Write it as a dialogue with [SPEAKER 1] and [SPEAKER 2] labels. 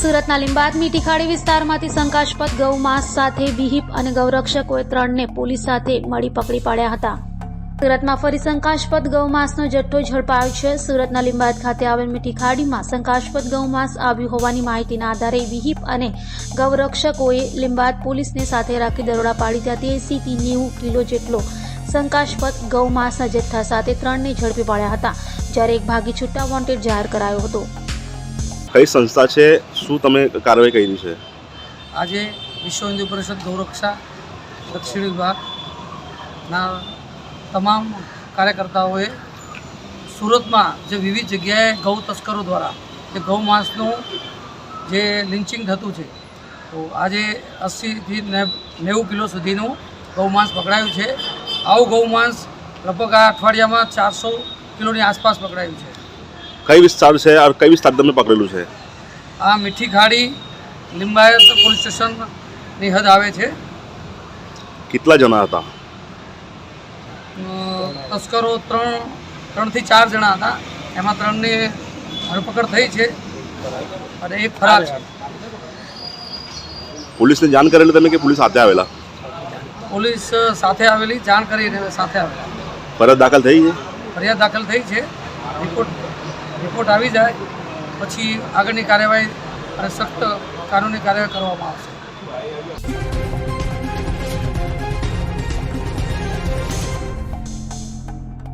[SPEAKER 1] સુરતના લીંબાદ મીઠીખાડી વિસ્તારમાંથી શંકાસ્પદ ગૌમાંસ સાથે વિહિપ અને ગૌરક્ષકોએ 3ને પોલીસ સાથે મળી પકડી પાડ્યા હતા. સુરતમાં ફરી શંકાસ્પદ ગૌમાંસનો જથ્થો ઝડપાયો છે. સુરતના લીંબાદ ખાતે આવેલ મીઠીખાડીમાં શંકાસ્પદ ગૌમાંસ આવ્યું હોવાની માહિતીના આધારે વિહિપ અને ગૌરક્ષકોએ લીંબાદ પોલીસને સાથે રાખી દરોડા પાડી ત્યાં 80 થી 90 કિલો જેટલો શંકાસ્પદ ગૌમાંસના જથ્થા સાથે 3ને ઝડપી પાડ્યા હતા, જ્યારે એક ભાગી છૂટા વોન્ટેડ જાહેર કરાયો હતો.
[SPEAKER 2] કઈ સંસ્થા છે, શું તમે કાર્યવાહી કરી છે?
[SPEAKER 3] આજે વિશ્વ હિન્દુ પરિષદ ગૌરક્ષા દક્ષિણ વિભાગના તમામ કાર્યકર્તાઓએ સુરતમાં જે વિવિધ જગ્યાએ ગૌ તસ્કરો દ્વારા જે ગૌમાંસનું જે લિન્ચિંગ થતું છે, તો આજે 80 થી 90 કિલો સુધીનું ગૌમાંસ પકડાયું છે. આવું ગૌમાંસ લગભગ આ અઠવાડિયામાં 400 કિલોની આસપાસ પકડાયું છે.
[SPEAKER 2] કઈ વિસ્તાર છે और કઈ વિસ્તાર તમને પકડેલું છે?
[SPEAKER 3] આ મીઠીખાડી લીંબાયત પોલીસ સ્ટેશનની હદ આવે છે.
[SPEAKER 2] કેટલા જણા હતા?
[SPEAKER 3] તસ્કરો 3 થી 4 જણા હતા. એમાં 3ની ધરપકડ થઈ છે અને એક ફરાર છે.
[SPEAKER 2] પોલીસને જાણ કરેલી તમે કે પોલીસ સાથે આવેલા?
[SPEAKER 3] પોલીસ સાથે આવેલી, જાણ કરીને સાથે આવેલા.
[SPEAKER 2] ફરિયાદ દાખલ થઈ છે?
[SPEAKER 3] ફરિયાદ દાખલ થઈ છે. રિપોર્ટ આવી જાય પછી આગળની કાર્યવાહી અને સખ્ત કાનૂની કાર્યવાહી કરવામાં આવશે.